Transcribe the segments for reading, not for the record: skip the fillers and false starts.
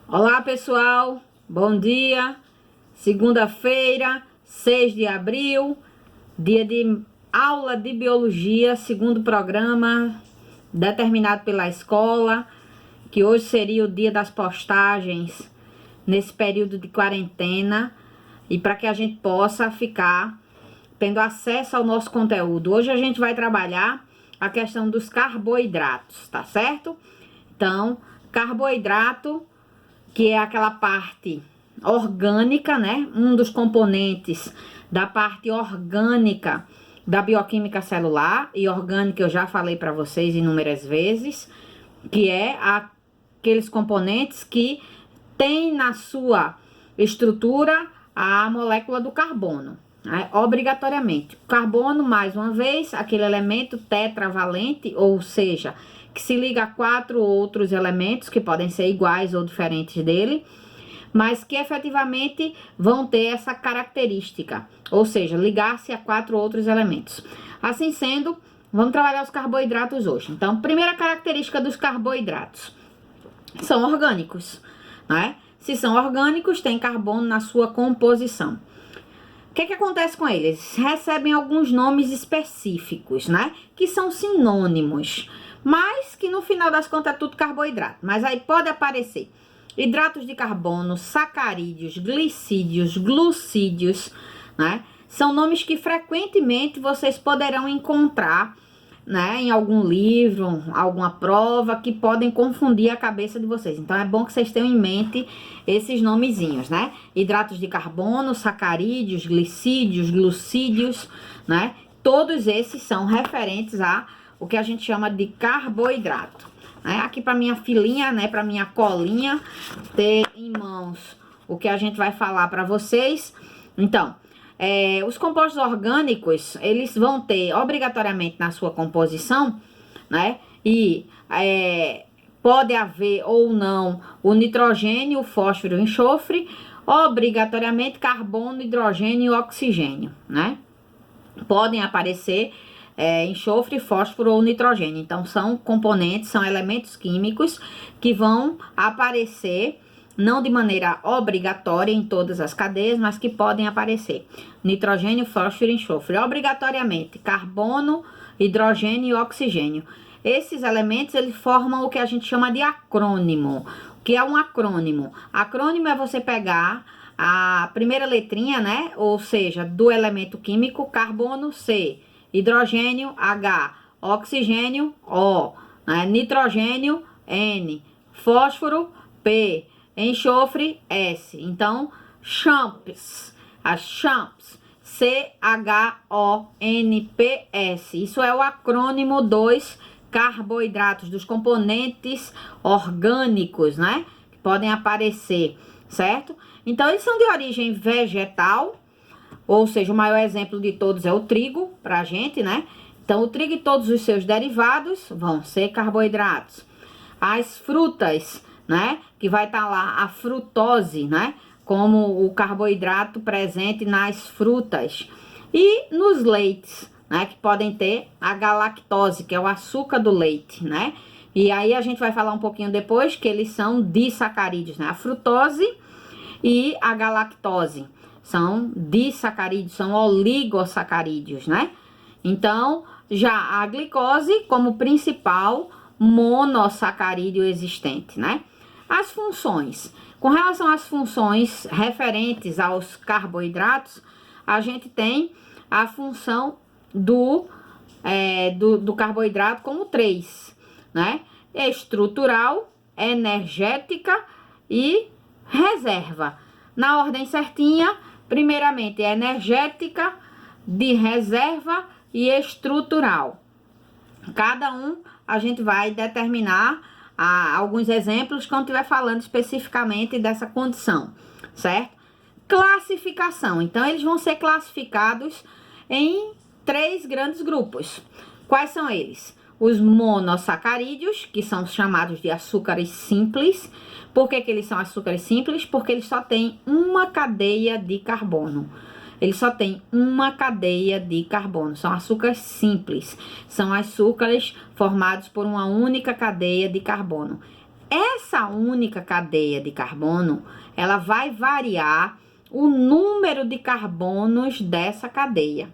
Olá pessoal, bom dia, segunda-feira, 6 de abril, dia de aula de biologia, segundo programa determinado pela escola, que hoje seria o dia das postagens nesse período de quarentena e para que a gente possa ficar tendo acesso ao nosso conteúdo. Hoje a gente vai trabalhar a questão dos carboidratos, tá certo? Então, carboidrato, que é aquela parte orgânica, né? Um dos componentes da parte orgânica da bioquímica celular, e orgânica eu já falei para vocês inúmeras vezes, que é aqueles componentes que tem na sua estrutura a molécula do carbono, né? Obrigatoriamente. O carbono, mais uma vez, aquele elemento tetravalente, ou seja, que se liga a 4 outros elementos que podem ser iguais ou diferentes dele, mas que efetivamente vão ter essa característica, ou seja, ligar-se a 4 outros elementos. Assim sendo, vamos trabalhar os carboidratos hoje. Então, primeira característica dos carboidratos: são orgânicos, né? Se são orgânicos, tem carbono na sua composição. O que acontece com eles? Recebem alguns nomes específicos, né? Que são sinônimos, mas que no final das contas é tudo carboidrato. Mas aí pode aparecer hidratos de carbono, sacarídeos, glicídios, glucídios, né? São nomes que frequentemente vocês poderão encontrar, né, em algum livro, alguma prova, que podem confundir a cabeça de vocês. Então é bom que vocês tenham em mente esses nomezinhos, né? Hidratos de carbono, sacarídeos, glicídios, glucídios, né? Todos esses são referentes a o que a gente chama de carboidrato, né? Aqui para minha filhinha, né, para minha colinha, ter em mãos o que a gente vai falar para vocês. Então, os compostos orgânicos, eles vão ter obrigatoriamente na sua composição, né? E pode haver ou não o nitrogênio, o fósforo e o enxofre, obrigatoriamente carbono, hidrogênio e oxigênio, né? Podem aparecer enxofre, fósforo ou nitrogênio. Então, são componentes, são elementos químicos que vão aparecer não de maneira obrigatória em todas as cadeias, mas que podem aparecer. Nitrogênio, fósforo e enxofre. Obrigatoriamente, carbono, hidrogênio e oxigênio. Esses elementos, eles formam o que a gente chama de acrônimo. O que é um acrônimo? Acrônimo é você pegar a primeira letrinha, né? Ou seja, do elemento químico, carbono, C, hidrogênio, H, oxigênio, O, né? Nitrogênio, N, fósforo, P, enxofre, S. Então, CHONPS, as CHONPS, CHONPS. Isso é o acrônimo dos carboidratos, dos componentes orgânicos, né? Que podem aparecer, certo? Então, eles são de origem vegetal, ou seja, o maior exemplo de todos é o trigo, pra gente, né? Então, o trigo e todos os seus derivados vão ser carboidratos. As frutas, né? Que vai estar lá a frutose, né? Como o carboidrato presente nas frutas. E nos leites, né? Que podem ter a galactose, que é o açúcar do leite, né? E aí a gente vai falar um pouquinho depois que eles são disacarídeos, né? A frutose e a galactose são disacarídeos, são oligosacarídeos, né? Então, já a glicose como principal monossacarídeo existente, né? As funções. Com relação às funções referentes aos carboidratos, a gente tem a função do carboidrato como 3, né? Estrutural, energética e reserva. Na ordem certinha, primeiramente é energética, de reserva e estrutural. Cada um a gente vai determinar alguns exemplos quando estiver falando especificamente dessa condição, certo? Classificação. Então, eles vão ser classificados em 3 grandes grupos. Quais são eles? Os monossacarídeos, que são chamados de açúcares simples. Por que eles são açúcares simples? Porque eles só têm uma cadeia de carbono. Eles só têm uma cadeia de carbono. São açúcares simples. São açúcares formados por uma única cadeia de carbono. essa única cadeia de carbono, ela vai variar o número de carbonos dessa cadeia.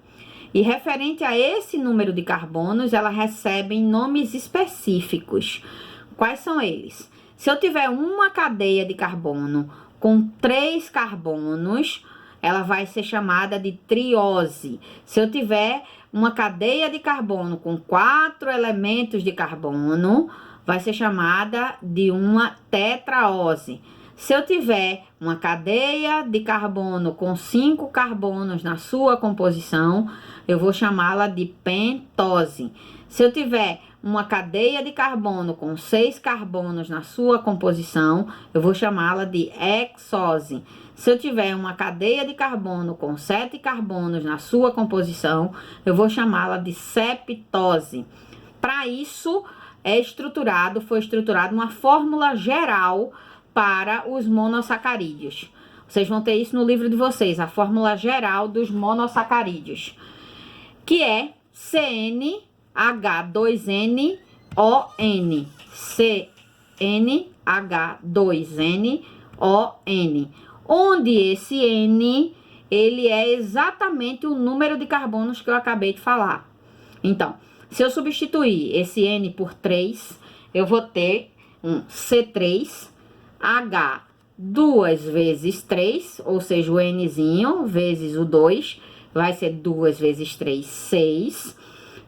E referente a esse número de carbonos, ela recebe nomes específicos. Quais são eles? Se eu tiver uma cadeia de carbono com 3 carbonos, ela vai ser chamada de triose. Se eu tiver uma cadeia de carbono com 4 elementos de carbono, vai ser chamada de uma tetraose. Se eu tiver uma cadeia de carbono com 5 carbonos na sua composição, eu vou chamá-la de pentose. Se eu tiver uma cadeia de carbono com 6 carbonos na sua composição, eu vou chamá-la de hexose. Se eu tiver uma cadeia de carbono com 7 carbonos na sua composição, eu vou chamá-la de septose. Para isso, foi estruturada uma fórmula geral para os monossacarídeos. Vocês vão ter isso no livro de vocês, a fórmula geral dos monossacarídeos, que é CnH2nOn. CnH2nOn. Onde esse N, ele é exatamente o número de carbonos que eu acabei de falar. Então, se eu substituir esse N por 3, eu vou ter um C3H 2 vezes 3, ou seja, o Nzinho vezes o 2, vai ser 2 vezes 3, 6,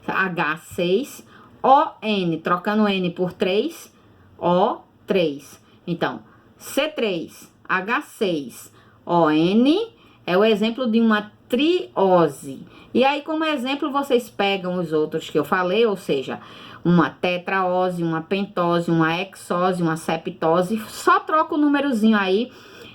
H6, ON, trocando N por 3, O3. Então, C3H6, ON é o exemplo de uma triose. E aí, como exemplo, vocês pegam os outros que eu falei, ou seja, uma tetraose, uma pentose, uma hexose, uma septose. Só troca o númerozinho aí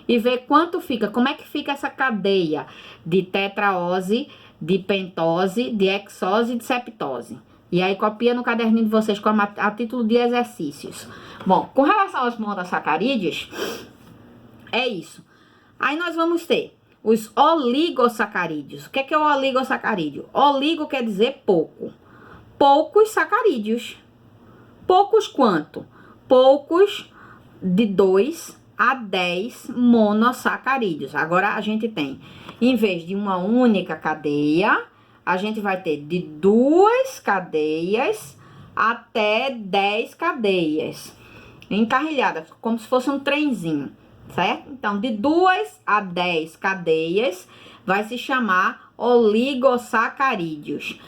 e vê quanto fica, como é que fica essa cadeia de tetraose, de pentose, de hexose e de septose. E aí copia no caderninho de vocês como a título de exercícios. Bom, com relação aos monossacarídeos, é isso. Aí nós vamos ter os oligossacarídeos. O que é o oligossacarídeo? Oligo quer dizer pouco. Poucos sacarídeos. Poucos quanto? Poucos de 2 a 10 monossacarídeos. Agora a gente tem, em vez de uma única cadeia, a gente vai ter de 2 cadeias até 10 cadeias. Encarrilhadas, como se fosse um trenzinho, certo? Então, de 2 a 10 cadeias vai se chamar oligossacarídeos.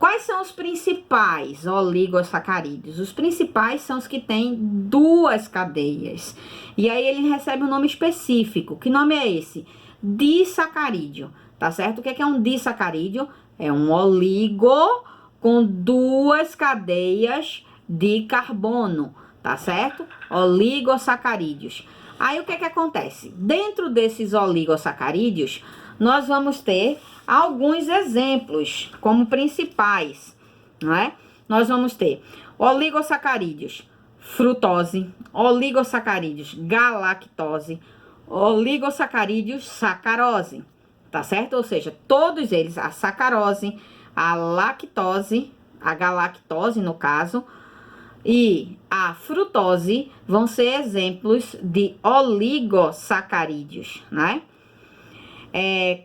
Quais são os principais oligossacarídeos? Os principais são os que têm 2 cadeias. E aí ele recebe um nome específico. Que nome é esse? Disacarídeo, tá certo? O que é um disacarídeo? É um oligo com 2 cadeias de carbono, tá certo? Oligossacarídeos. Aí o que acontece? Dentro desses oligossacarídeos, nós vamos ter alguns exemplos como principais, não é? Nós vamos ter oligossacarídeos frutose, oligossacarídeos galactose, oligossacarídeos sacarose, tá certo? Ou seja, todos eles, a sacarose, a lactose, a galactose no caso, e a frutose vão ser exemplos de oligossacarídeos, né?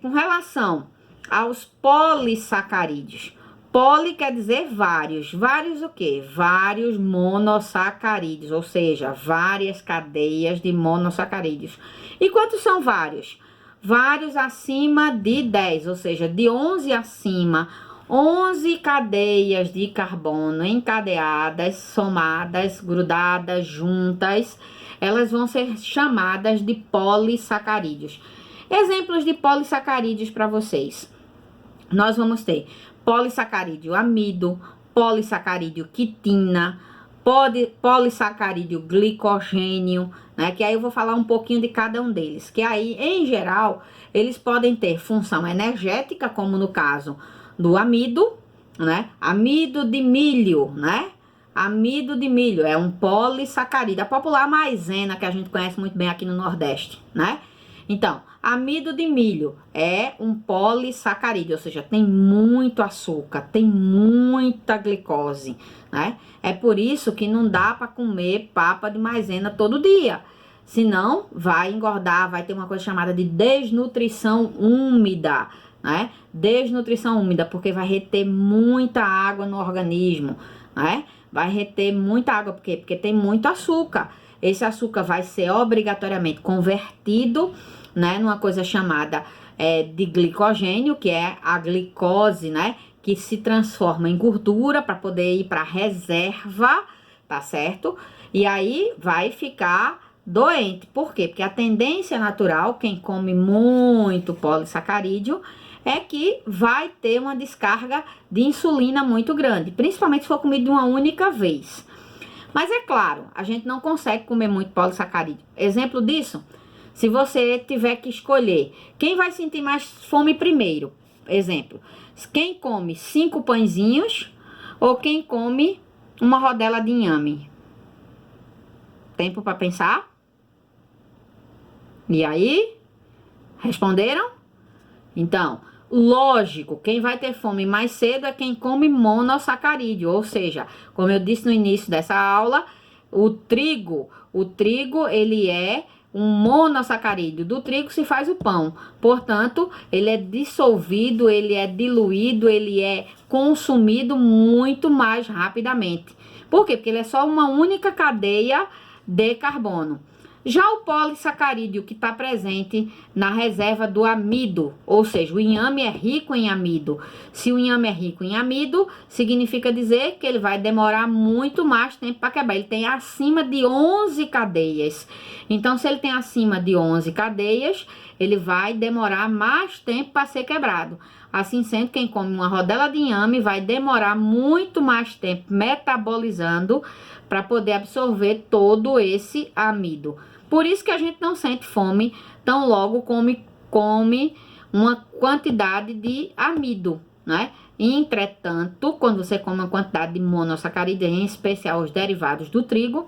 Com relação aos polissacarídeos, poli quer dizer vários. Vários o quê? Vários monossacarídeos, ou seja, várias cadeias de monossacarídeos. E quantos são vários? Vários acima de 10, ou seja, de 11 acima. 11 cadeias de carbono encadeadas, somadas, grudadas, juntas, elas vão ser chamadas de polissacarídeos. Exemplos de polissacarídeos para vocês. Nós vamos ter polissacarídeo amido, polissacarídeo quitina, polissacarídeo glicogênio, né? Que aí eu vou falar um pouquinho de cada um deles. Que aí, em geral, eles podem ter função energética, como no caso do amido, né? Amido de milho, né? Amido de milho é um polissacarídeo. A popular maisena, que a gente conhece muito bem aqui no Nordeste, né? Então, amido de milho é um polissacarídeo, ou seja, tem muito açúcar, tem muita glicose, né? É por isso que não dá para comer papa de maisena todo dia. Senão, vai engordar, vai ter uma coisa chamada de desnutrição úmida, né? Desnutrição úmida, porque vai reter muita água no organismo, né? Vai reter muita água, por quê? Porque tem muito açúcar. Esse açúcar vai ser obrigatoriamente convertido, né, numa coisa chamada de glicogênio, que é a glicose, né, que se transforma em gordura para poder ir para reserva, tá certo? E aí vai ficar doente. Por quê? Porque a tendência natural, quem come muito polissacarídeo, é que vai ter uma descarga de insulina muito grande, principalmente se for comido de uma única vez. Mas é claro, a gente não consegue comer muito polissacarídeo. Exemplo disso, se você tiver que escolher quem vai sentir mais fome primeiro. Exemplo, quem come 5 pãezinhos ou quem come uma rodela de inhame. Tempo para pensar? E aí? Responderam? Então, lógico, quem vai ter fome mais cedo é quem come monossacarídeo, ou seja, como eu disse no início dessa aula, o trigo ele é um monossacarídeo. Do trigo se faz o pão, portanto, ele é dissolvido, ele é diluído, ele é consumido muito mais rapidamente. Por quê? Porque ele é só uma única cadeia de carbono. Já o polissacarídeo que está presente na reserva do amido, ou seja, o inhame é rico em amido. Se o inhame é rico em amido, significa dizer que ele vai demorar muito mais tempo para quebrar. Ele tem acima de 11 cadeias. Então, se ele tem acima de 11 cadeias, ele vai demorar mais tempo para ser quebrado. Assim sendo, quem come uma rodela de inhame vai demorar muito mais tempo metabolizando para poder absorver todo esse amido. Por isso que a gente não sente fome tão logo come uma quantidade de amido, né? Entretanto, quando você come uma quantidade de monossacarídeos, em especial os derivados do trigo,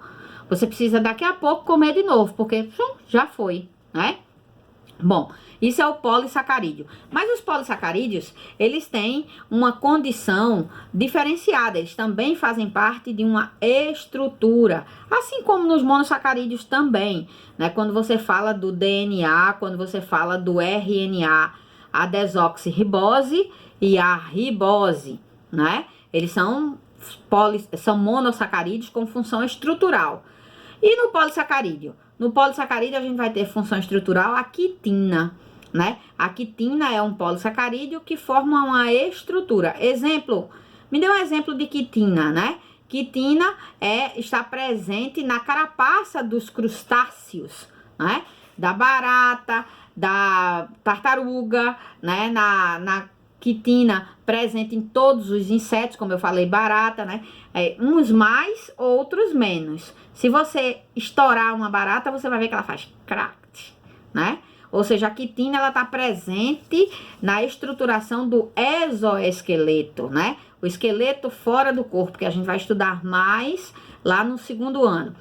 você precisa daqui a pouco comer de novo, porque já foi, né? Bom, isso é o polissacarídeo. Mas os polissacarídeos, eles têm uma condição diferenciada. Eles também fazem parte de uma estrutura. Assim como nos monossacarídeos também, né? Quando você fala do DNA, quando você fala do RNA, a desoxirribose e a ribose, né? Eles são monossacarídeos com função estrutural. E no polissacarídeo? No polissacarídeo a gente vai ter função estrutural a quitina, né? A quitina é um polissacarídeo que forma uma estrutura. Exemplo, me dê um exemplo de quitina, né? Quitina está presente na carapaça dos crustáceos, né? Da barata, da tartaruga, né? Na quitina presente em todos os insetos, como eu falei, barata, né? Uns mais, outros menos. Se você estourar uma barata, você vai ver que ela faz crack, né? Ou seja, a quitina, ela tá presente na estruturação do exoesqueleto, né? O esqueleto fora do corpo, que a gente vai estudar mais lá no 2º ano.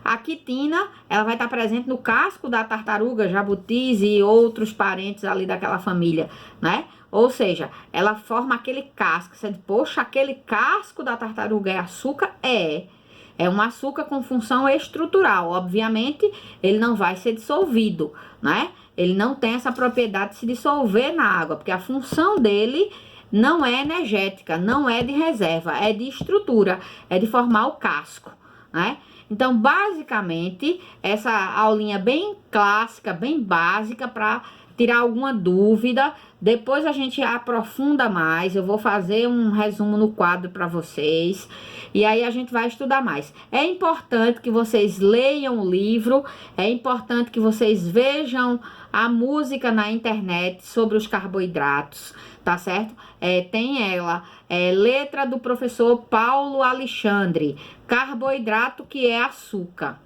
A quitina, ela vai estar presente no casco da tartaruga, jabutis e outros parentes ali daquela família, né? Ou seja, ela forma aquele casco. Você diz, poxa, aquele casco da tartaruga é açúcar? É um açúcar com função estrutural. Obviamente, ele não vai ser dissolvido, né? Ele não tem essa propriedade de se dissolver na água, porque a função dele não é energética, não é de reserva, é de estrutura, é de formar o casco, né? Então, basicamente, essa aulinha bem clássica, bem básica, para tirar alguma dúvida. Depois a gente aprofunda mais, eu vou fazer um resumo no quadro para vocês, e aí a gente vai estudar mais. É importante que vocês leiam o livro, é importante que vocês vejam a música na internet sobre os carboidratos, tá certo? Tem ela, letra do professor Paulo Alexandre, carboidrato que é açúcar,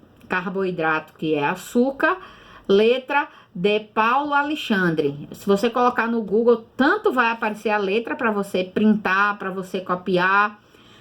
letra de Paulo Alexandre. Se você colocar no Google, tanto vai aparecer a letra para você printar, para você copiar,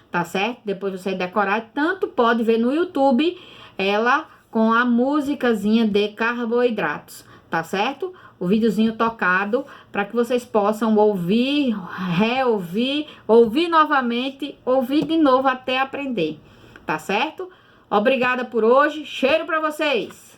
tá certo? Depois você decorar, tanto pode ver no YouTube ela com a musicazinha de carboidratos, tá? tá certo? O videozinho tocado, para que vocês possam ouvir, reouvir, ouvir novamente, ouvir de novo até aprender, tá certo? Obrigada por hoje, cheiro para vocês!